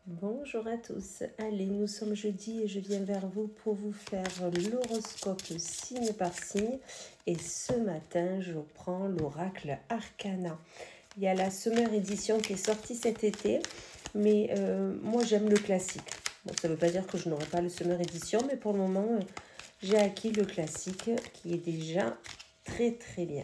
Bonjour à tous, allez, nous sommes jeudi et je viens vers vous pour vous faire l'horoscope signe par signe. Et ce matin, je prends l'oracle Arcana. Il y a la Summer Edition qui est sortie cet été, mais moi j'aime le classique. Bon, ça ne veut pas dire que je n'aurai pas le Summer Edition, mais pour le moment, j'ai acquis le classique qui est déjà très très bien.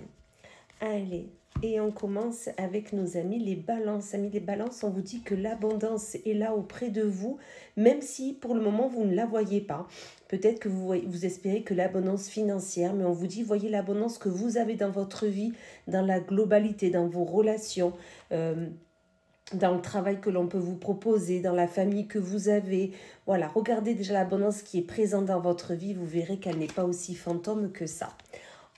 Allez, et on commence avec nos amis les balances. Amis les balances, on vous dit que l'abondance est là auprès de vous, même si pour le moment vous ne la voyez pas. Peut-être que vous espérez que l'abondance financière, mais on vous dit, voyez l'abondance que vous avez dans votre vie, dans la globalité, dans vos relations, dans le travail que l'on peut vous proposer, dans la famille que vous avez. Voilà, regardez déjà l'abondance qui est présente dans votre vie, vous verrez qu'elle n'est pas aussi fantôme que ça.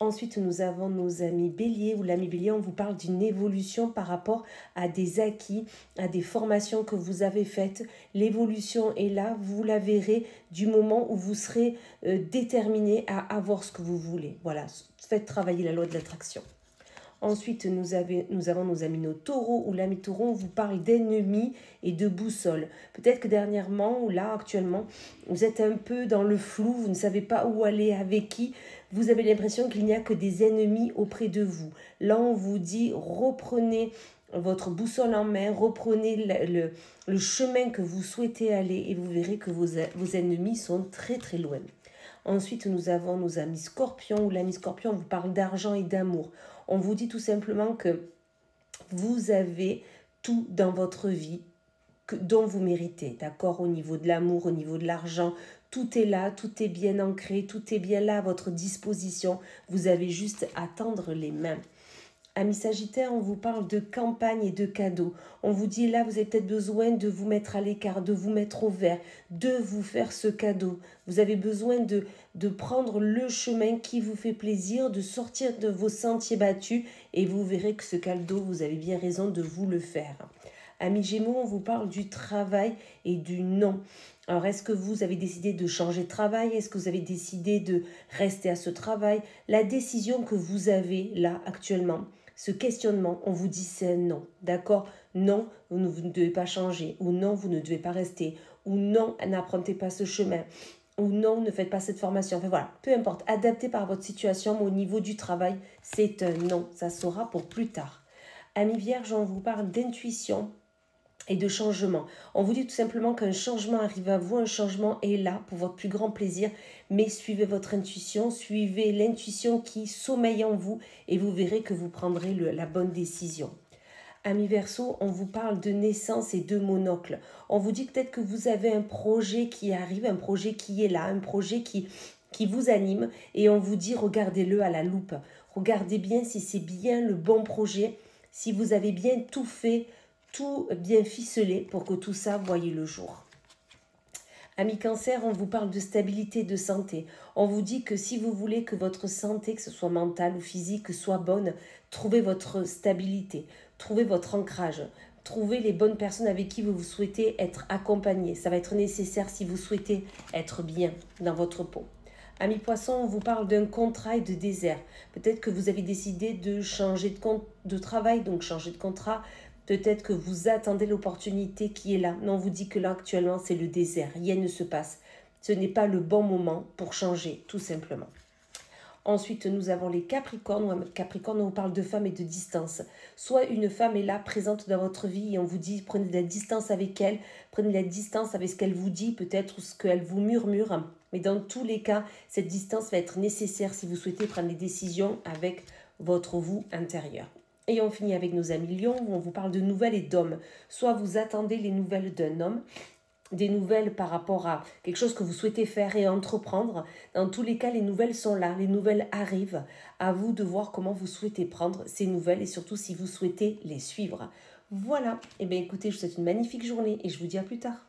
Ensuite, nous avons nos amis béliers, ou l'ami bélier, on vous parle d'une évolution par rapport à des acquis, à des formations que vous avez faites. L'évolution est là, vous la verrez du moment où vous serez déterminé à avoir ce que vous voulez. Voilà, faites travailler la loi de l'attraction. Ensuite, nous avons nos amis nos taureaux, où l'ami taureau, on vous parle d'ennemis et de boussole. Peut-être que dernièrement, ou là actuellement, vous êtes un peu dans le flou, vous ne savez pas où aller, avec qui. Vous avez l'impression qu'il n'y a que des ennemis auprès de vous. Là, on vous dit, reprenez votre boussole en main, reprenez le chemin que vous souhaitez aller et vous verrez que vos ennemis sont très très loin. Ensuite, nous avons nos amis scorpions, où l'ami scorpion vous parle d'argent et d'amour. On vous dit tout simplement que vous avez tout dans votre vie dont vous méritez, d'accord? Au niveau de l'amour, au niveau de l'argent, tout est là, tout est bien ancré, tout est bien là à votre disposition. Vous avez juste à tendre les mains. Amis Sagittaire, on vous parle de campagne et de cadeaux. On vous dit là, vous avez peut-être besoin de vous mettre à l'écart, de vous mettre au vert, de vous faire ce cadeau. Vous avez besoin de prendre le chemin qui vous fait plaisir, de sortir de vos sentiers battus et vous verrez que ce cadeau, vous avez bien raison de vous le faire. Amis Gémeaux, on vous parle du travail et du non. Alors, est-ce que vous avez décidé de changer de travail? Est-ce que vous avez décidé de rester à ce travail? La décision que vous avez là actuellement, ce questionnement, on vous dit c'est un non, d'accord? Non, vous ne devez pas changer, ou non, vous ne devez pas rester, ou non, n'empruntez pas ce chemin, ou non, ne faites pas cette formation. Enfin voilà, peu importe, adaptez par votre situation, mais au niveau du travail, c'est un non, ça sera pour plus tard. Amis Vierge, on vous parle d'intuition et de changement. On vous dit tout simplement qu'un changement arrive à vous, un changement est là pour votre plus grand plaisir, mais suivez votre intuition, suivez l'intuition qui sommeille en vous et vous verrez que vous prendrez la bonne décision. Amis Verseau, on vous parle de naissance et de monocle. On vous dit peut-être que vous avez un projet qui arrive, un projet qui est là, un projet qui vous anime et on vous dit regardez-le à la loupe. Regardez bien si c'est bien le bon projet, si vous avez bien tout fait, tout bien ficelé pour que tout ça voie le jour. Amis Cancer, on vous parle de stabilité, de santé. On vous dit que si vous voulez que votre santé, que ce soit mentale ou physique, soit bonne, trouvez votre stabilité, trouvez votre ancrage, trouvez les bonnes personnes avec qui vous souhaitez être accompagné. Ça va être nécessaire si vous souhaitez être bien dans votre peau. Amis Poissons, on vous parle d'un contrat et de désert. Peut-être que vous avez décidé de changer de travail, donc changer de contrat. Peut-être que vous attendez l'opportunité qui est là. Mais on vous dit que là, actuellement, c'est le désert. Rien ne se passe. Ce n'est pas le bon moment pour changer, tout simplement. Ensuite, nous avons les Capricornes. Capricorne, on vous parle de femme et de distance. Soit une femme est là, présente dans votre vie, et on vous dit, prenez de la distance avec elle, prenez de la distance avec ce qu'elle vous dit, peut-être ce qu'elle vous murmure. Mais dans tous les cas, cette distance va être nécessaire si vous souhaitez prendre des décisions avec votre vous intérieur. Et on finit avec nos amis Lions, où on vous parle de nouvelles et d'hommes. Soit vous attendez les nouvelles d'un homme, des nouvelles par rapport à quelque chose que vous souhaitez faire et entreprendre. Dans tous les cas, les nouvelles sont là, les nouvelles arrivent. À vous de voir comment vous souhaitez prendre ces nouvelles et surtout si vous souhaitez les suivre. Voilà, et bien écoutez, je vous souhaite une magnifique journée et je vous dis à plus tard.